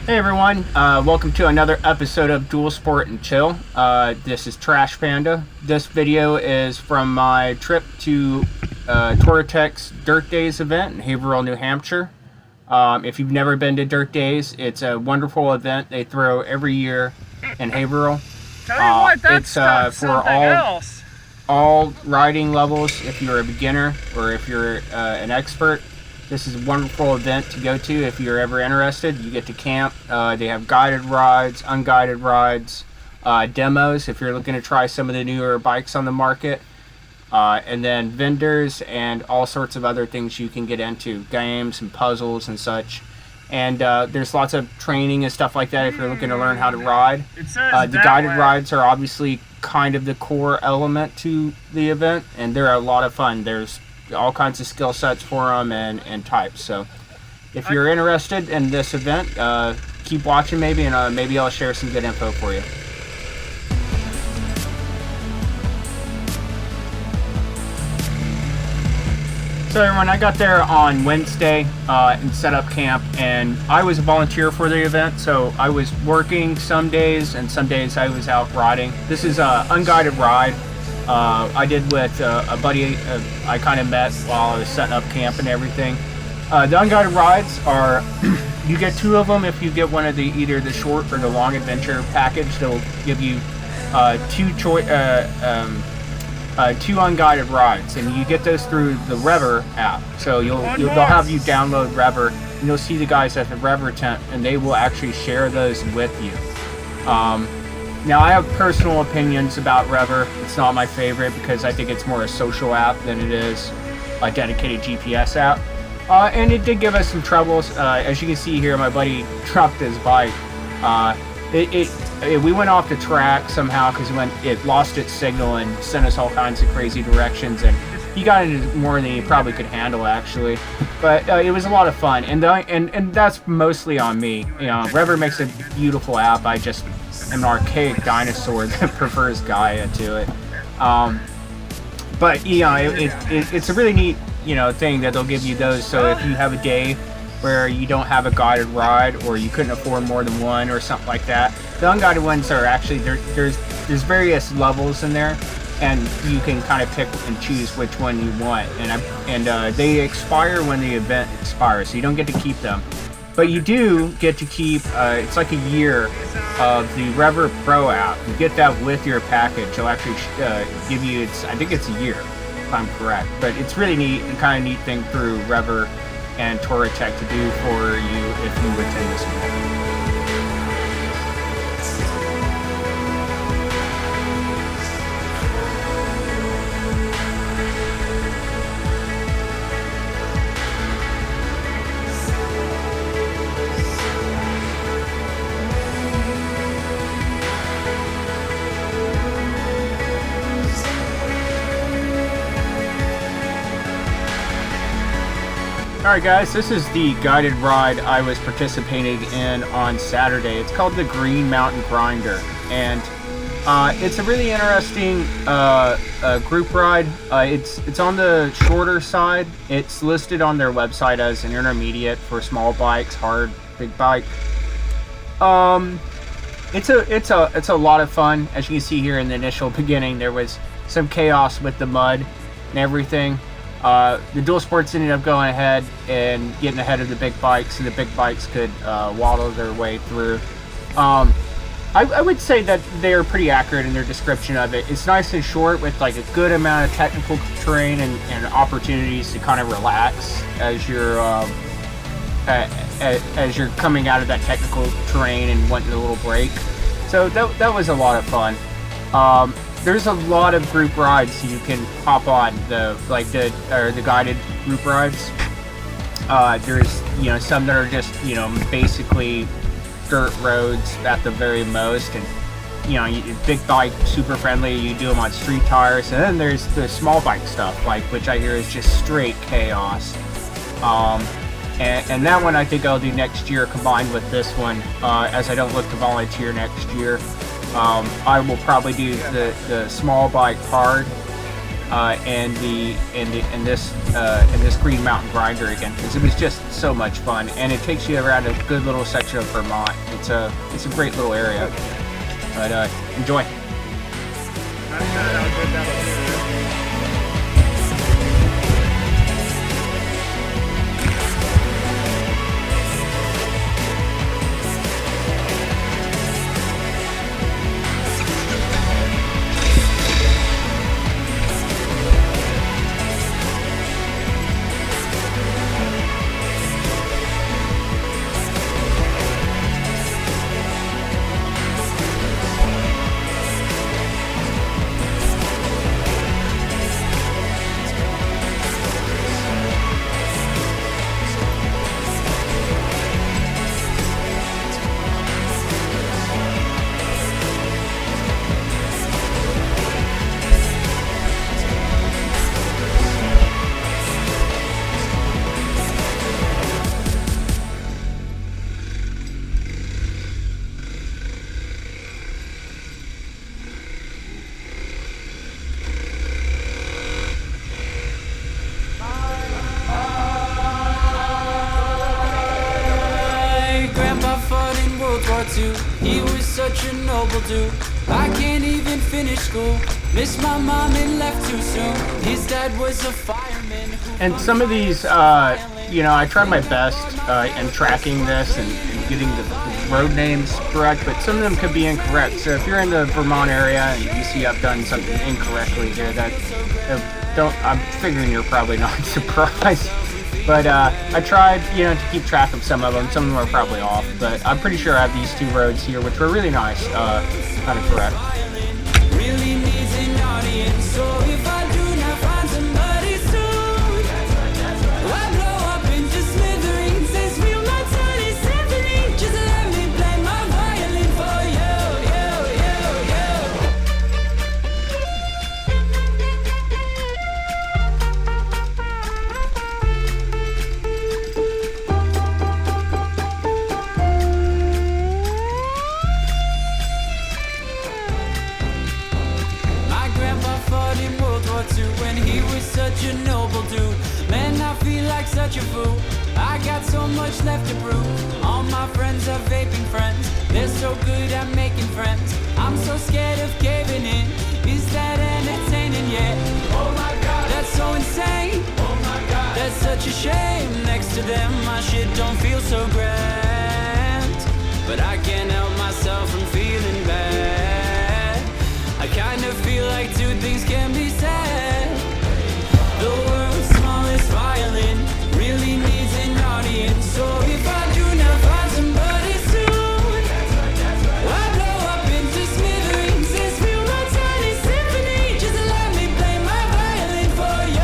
Hey everyone, welcome to another episode of DualSport and Chill. This is Trash Panda. This video is from my trip to Touratech's DirtDaze event in Haverhill, New Hampshire. If you've never been to DirtDaze, it's a wonderful event they throw every year in Haverhill. Tell you what, that's for all riding levels. If you're a beginner or if you're an expert, this is a wonderful event to go to if you're ever interested. You get to camp. They have guided rides, unguided rides, demos if you're looking to try some of the newer bikes on the market, and then vendors and all sorts of other things you can get into, games and puzzles and such. And there's lots of training and stuff like that if you're looking to learn how to ride. The guided rides are obviously kind of the core element to the event, and they're a lot of fun. There's all kinds of skill sets for them and types. So if you're interested in this event, keep watching and maybe I'll share some good info for you. So everyone, I got there on Wednesday and set up camp, and I was a volunteer for the event, so I was working some days and some days I was out riding. This is an unguided ride. I did with a buddy I kind of met while I was setting up camp and everything. The unguided rides are, you get two of them if you get one of either the short or the long adventure package. They'll give you two unguided rides, and you get those through the Rever app. So they'll have you download Rever, and you'll see the guys at the Rever tent, and they will actually share those with you. Now, I have personal opinions about Rever. It's not my favorite because I think it's more a social app than it is a dedicated GPS app. And it did give us some troubles. As you can see here, my buddy dropped his bike. We went off the track somehow because it lost its signal and sent us all kinds of crazy directions. And he got into more than he probably could handle, actually. But it was a lot of fun. And that's mostly on me. You know, Rever makes a beautiful app. I just am an archaic dinosaur that prefers Gaia to it. But it's a really neat thing that they'll give you those. So if you have a day where you don't have a guided ride or you couldn't afford more than one or something like that, the unguided ones are actually there's various levels in there, and you can kind of pick and choose which one you want. And they expire when the event expires, so you don't get to keep them. But you do get to keep, it's like a year of the Rever Pro app. You get that with your package. They'll actually give you, I think it's a year, if I'm correct. But it's really neat and kind of neat thing through Rever and Touratech to do for you if you attend this event. Alright guys, this is the guided ride I was participating in on Saturday. It's called the Green Mountain Grinder, and it's a really interesting group ride. It's on the shorter side. It's listed on their website as an intermediate for small bikes, hard, big bike. It's a lot of fun. As you can see here in the initial beginning, there was some chaos with the mud and everything. The DualSports ended up going ahead and getting ahead of the big bikes, and the big bikes could waddle their way through. I would say that they're pretty accurate in their description of it. It's nice and short with like a good amount of technical terrain and opportunities to kind of relax as you're coming out of that technical terrain and wanting a little break. So that was a lot of fun. there's a lot of group rides you can hop on, the guided group rides. There's some that are just basically dirt roads at the very most, and big bike, super friendly. You do them on street tires, and then there's the small bike stuff, which I hear is just straight chaos. And that one I think I'll do next year combined with this one, as I don't look to volunteer next year. I will probably do the small bike hard, and this Green Mountain Grinder again, because it was just so much fun, and it takes you around a good little section of Vermont. It's a great little area. But enjoy. He was such a noble dude. I can't even finish school. Missed my mom and left too soon. His dad was a fireman. And some of these, I tried my best in tracking this and getting the road names correct, but some of them could be incorrect. So if you're in the Vermont area and you see I've done something incorrectly here, I'm figuring you're probably not surprised. But I tried, to keep track of some of them. Some of them are probably off, but I'm pretty sure I have these two roads here, which were really nice, kind of correct. Really needs an audience, so if I do not find somebody soon, I blow up into smithereens and spill my tiny symphony. Just let me play my violin for you. When he was such a noble dude, man, I feel like such a fool. I got so much left to prove. All my friends are vaping friends. They're so good at making friends. I'm so scared of caving in. Is that entertaining yet? Oh my god, that's so insane. Oh my god, that's such a shame. Next to them, my shit don't feel so grand. But I can't help myself from feeling bad. I kind of feel like two things can be said. The world's smallest violin really needs an audience. So if I do not find somebody soon, I blow up into smithereens and spill my tiny symphony. Just let me play my violin for you.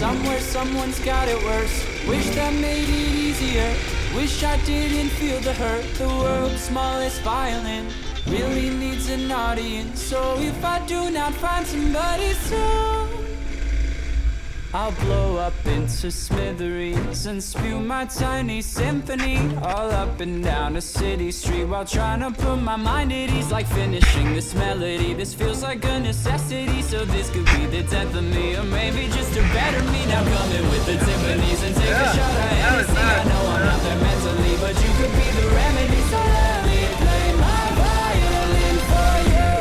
Somewhere someone's got it worse. Wish that made it easier. Wish I didn't feel the hurt. The world's smallest violin really needs an audience. So if I do not find somebody soon, I'll blow up into smithereens and spew my tiny symphony all up and down a city street while trying to put my mind at ease. Like finishing this melody, this feels like a necessity. So this could be the death of me, or maybe just a better me. Now coming with the timpanis and take a shot at anything. I know I'm not there mentally, but you could be the remedy. So let me play my violin for you.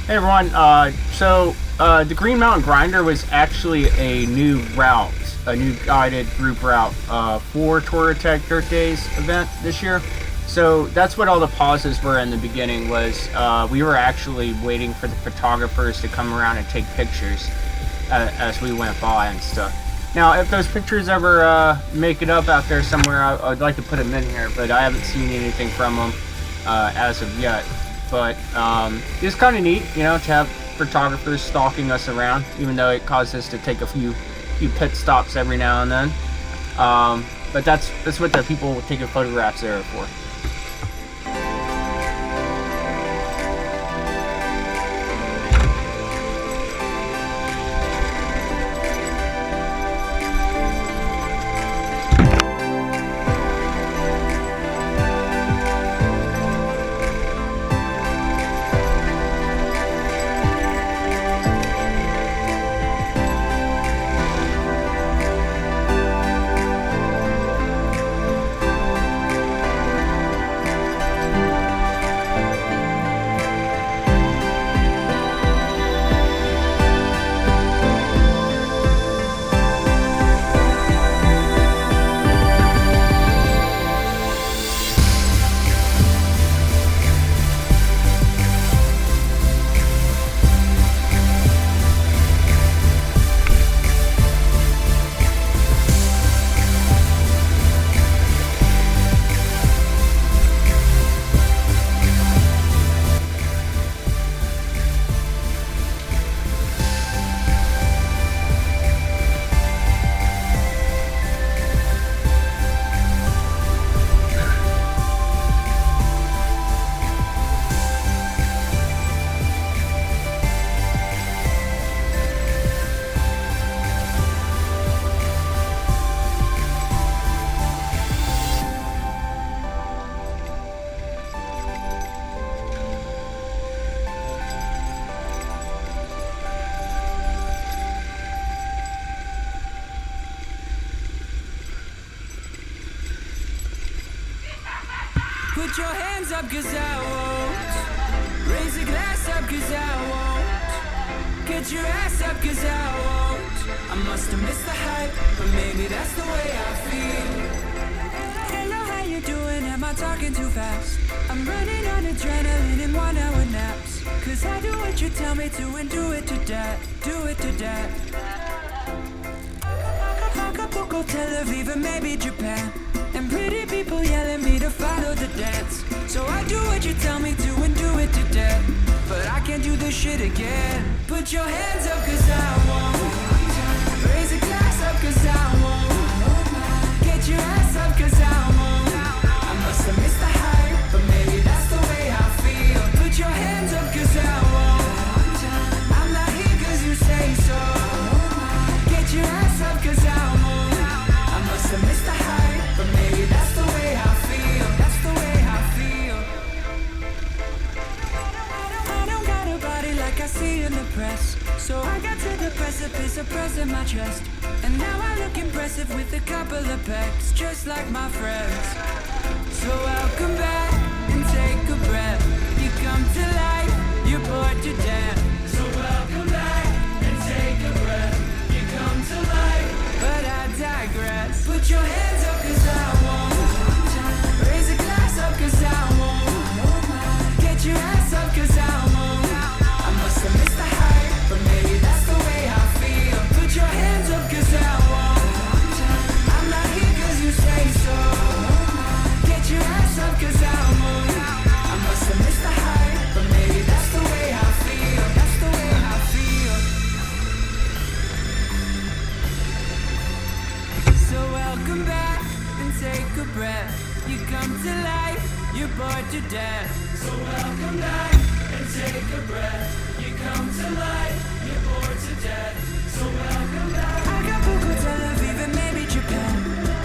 Hey everyone, the Green Mountain Grinder was actually a new route, a new guided group route for Touratech DirtDaze event this year. So that's what all the pauses were in the beginning was we were actually waiting for the photographers to come around and take pictures as we went by and stuff. Now, if those pictures ever make it up out there somewhere, I'd like to put them in here, but I haven't seen anything from them as of yet. But it's kind of neat, you know, to have photographers stalking us around, even though it caused us to take a few pit stops every now and then. But that's what the people taking photographs there are for. Put your hands up, cause I won't. Raise a glass up, cause I won't. Get your ass up, cause I won't. I must have missed the hype, but maybe that's the way I feel. Hello, how you doing? Am I talking too fast? I'm running on adrenaline and 1 hour naps. Cause I do what you tell me to and do it to death. Do it to death. Acapulco, Tel Aviv, and maybe Japan. And pretty people yelling me to follow the dance. So I do what you tell me to and do it to death. But I can't do this shit again. Put your hands up, cause I won't. Raise a glass up, cause I won't. Get your ass up, cause I won't. I must have missed the hype, but maybe that's the way I feel. Put your hands up, cause I won't. I'm not here cause you say so. Get your ass up, cause I won't. I must have missed the hype, but maybe that's the way I feel. That's the way I feel. I don't got a body like I see in the press. So I got to the precipice of pressing my chest. And now I look impressive with a couple of pecs, just like my friends. So welcome back and take a breath. You come to life, you're bored to death. So welcome back and take a breath. You come to life, but I digress. Put your hands up, cause I won't. Raise a glass up, cause I won't. Get your ass up, cause I won't. I must have missed the hype, but maybe that's the way I feel. Put your hands up, cause I won't. I'm not here cause you say so. Get your ass up, cause I won't. I must have missed the hype, but maybe that's the way I feel. That's the way I feel. So welcome back and take a breath. You come to life, you're bored to death. So welcome back and take a breath. You come to life, you're bored to death. So welcome back. Acapulco, Tel Aviv, and maybe Japan.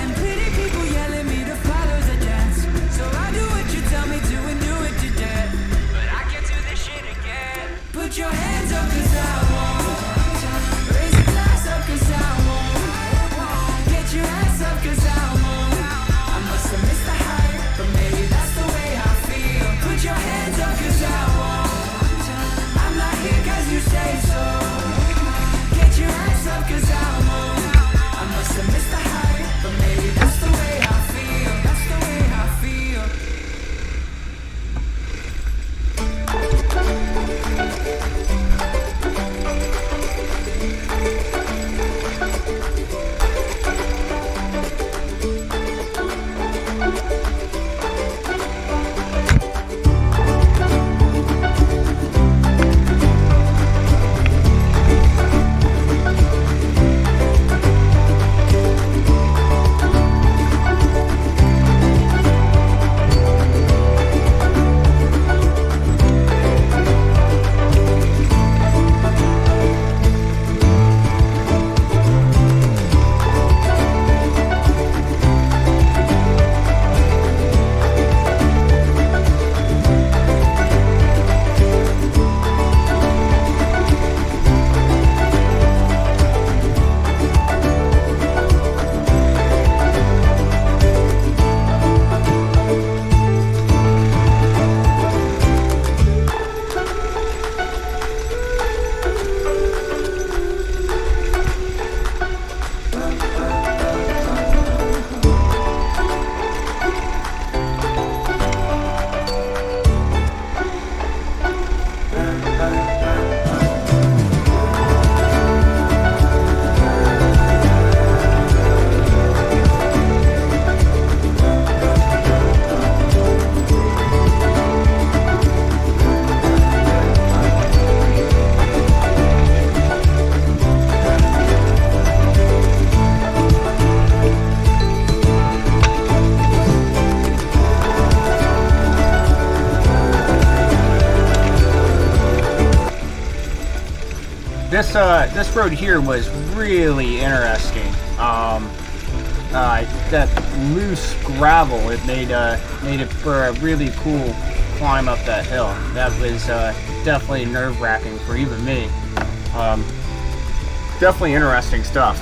And pretty people yelling me to follow the dance. So I do what you tell me to and do it to death. But I can't do this shit again. Put your hands up, cause I won't. Raise a glass up, cause I won't. Get your ass up, cause I won't. I must have missed the hype, but maybe that's the way I feel. Put your hands up, cause I won't. I'm not this road here was really interesting. That loose gravel, it made it for a really cool climb up that hill. That was definitely nerve-wracking for even me. Definitely interesting stuff.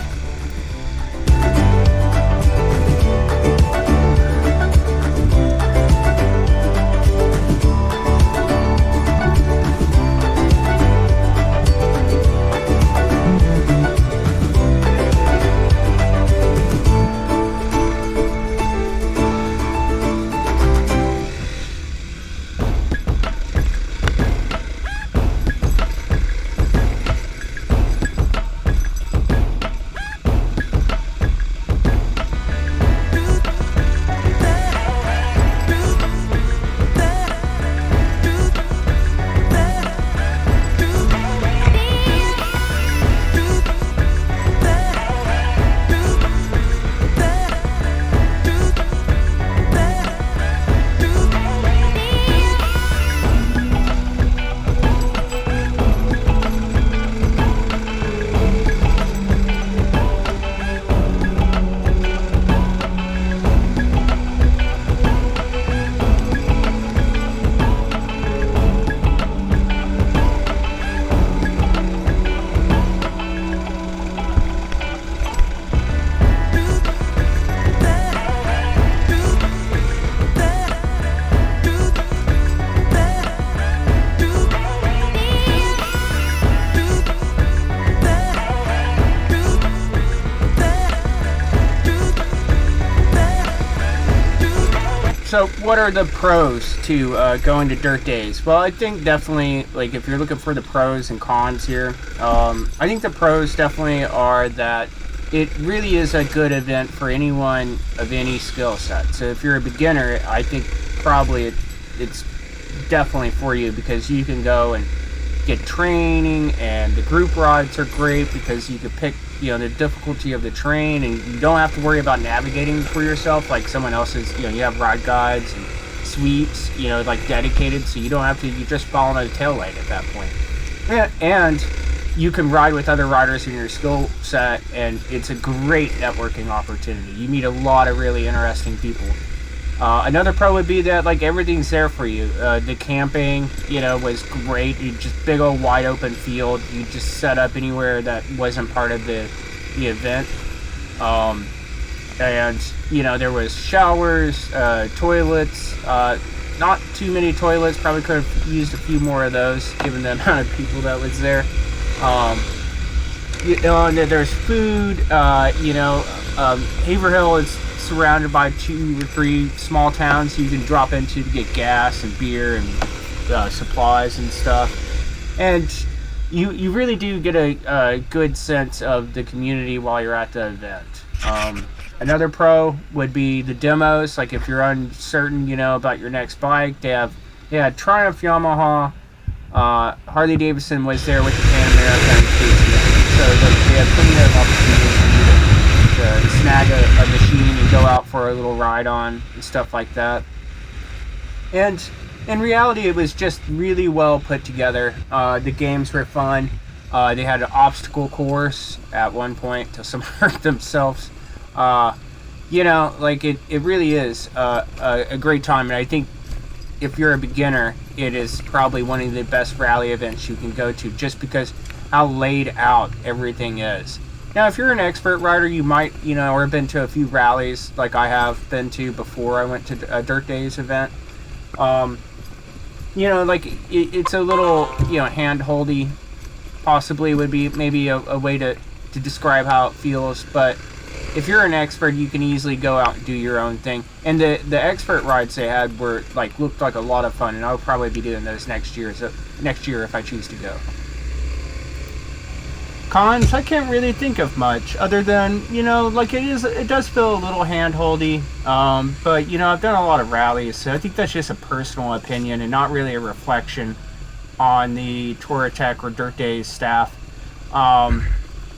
So what are the pros to going to DirtDaze? Well, I think definitely, like, if you're looking for the pros and cons here, I think the pros definitely are that it really is a good event for anyone of any skill set. So if you're a beginner, I think probably it's definitely for you, because you can go and get training, and the group rides are great because you can pick, you know, the difficulty of the terrain, and you don't have to worry about navigating for yourself like someone else's. You know, you have ride guides and sweeps, you know, like dedicated, so you don't have to, you just follow on a tail light at that point. And you can ride with other riders in your skill set, and it's a great networking opportunity. You meet a lot of really interesting people. Another pro would be that, like, everything's there for you. The camping, you know, was great. You just big old wide open field. You just set up anywhere that wasn't part of the event. And you know, there was showers, toilets. Not too many toilets. Probably could have used a few more of those, given the amount of people that was there. You know, and there's food. You know, Haverhill is surrounded by 2 or 3 small towns you can drop into to get gas and beer and supplies and stuff. And you really do get a good sense of the community while you're at the event. Another pro would be the demos. Like, if you're uncertain, you know, about your next bike, they had Triumph, Yamaha, Harley Davidson was there with the Pan America, so they had plenty of opportunities for you to snag a machine and go out for a little ride on and stuff like that. And in reality, it was just really well put together. The games were fun. They had an obstacle course at one point till someone hurt themselves. You know, like, it really is a great time, and I think if you're a beginner, it is probably one of the best rally events you can go to, just because how laid out everything is. Now, if you're an expert rider, you might, you know, or been to a few rallies like I have been to before I went to a DirtDaze event. You know, like, it's a little, you know, hand-holdy, possibly would be maybe a way to describe how it feels. But if you're an expert, you can easily go out and do your own thing. And the expert rides they had were, like, looked like a lot of fun, and I'll probably be doing those next year if I choose to go. Cons, I can't really think of much other than, you know, like, it does feel a little hand-holdy, but, you know, I've done a lot of rallies, so I think that's just a personal opinion and not really a reflection on the Touratech or DirtDaze staff,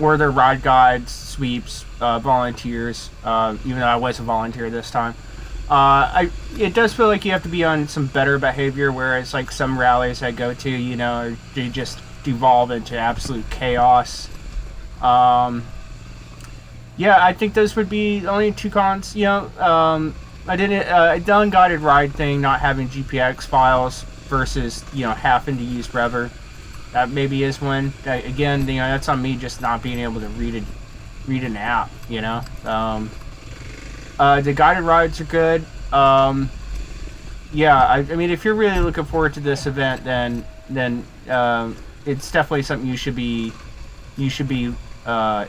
or their ride guides, sweeps, volunteers, even though I was a volunteer this time. It does feel like you have to be on some better behavior, whereas, like, some rallies I go to, you know, they just devolve into absolute chaos. Yeah, I think those would be the only two cons. I done guided ride thing, not having GPX files versus having to use Rever. That maybe is one. Again, that's on me just not being able to read an app. The guided rides are good. Yeah, I mean, if you're really looking forward to this event, then it's definitely something you should be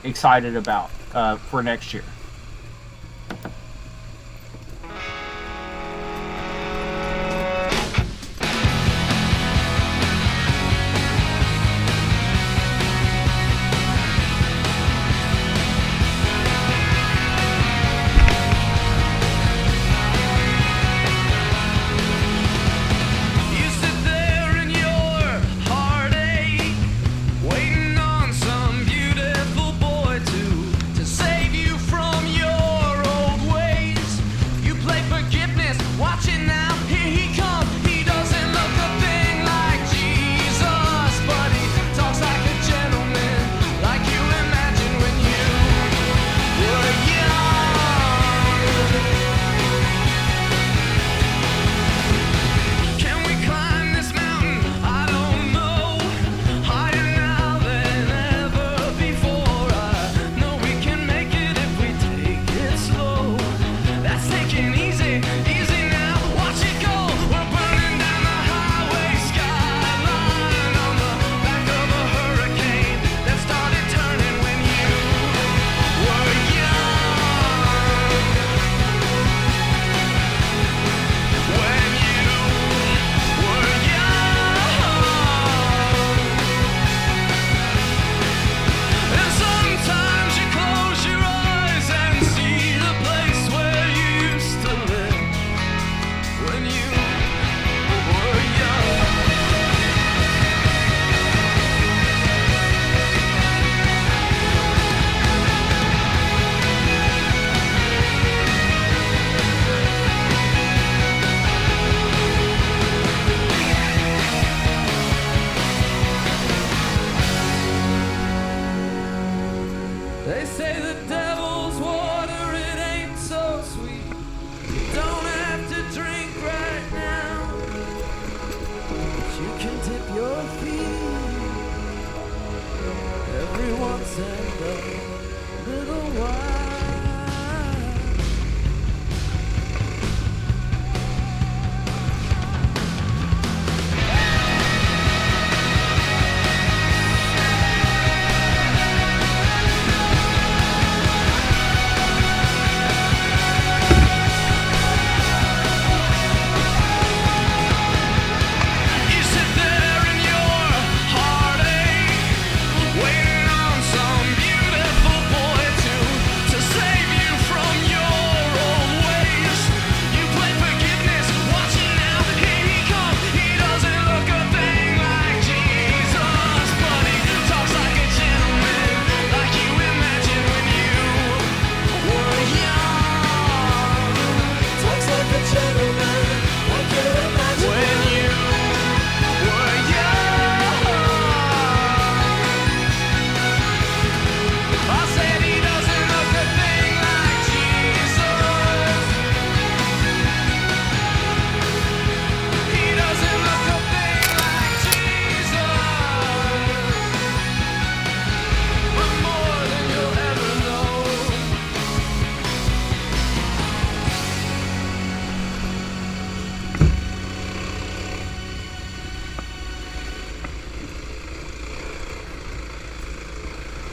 excited about for next year.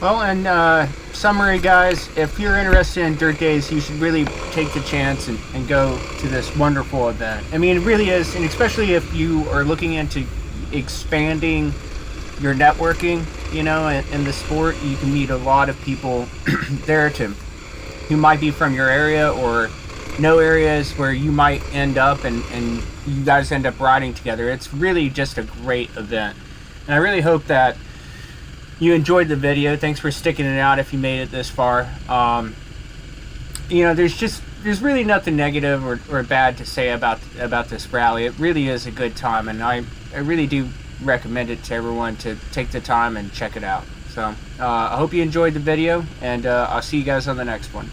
Well, and summary, guys, if you're interested in DirtDaze, you should really take the chance and go to this wonderful event. I mean, it really is, and especially if you are looking into expanding your networking, in the sport, you can meet a lot of people there who might be from your area or know areas where you might end up and you guys end up riding together. It's really just a great event. And I really hope that you enjoyed the video. Thanks for sticking it out if you made it this far. There's really nothing negative or bad to say about this rally. It really is a good time, and I really do recommend it to everyone to take the time and check it out. So I hope you enjoyed the video, and I'll see you guys on the next one.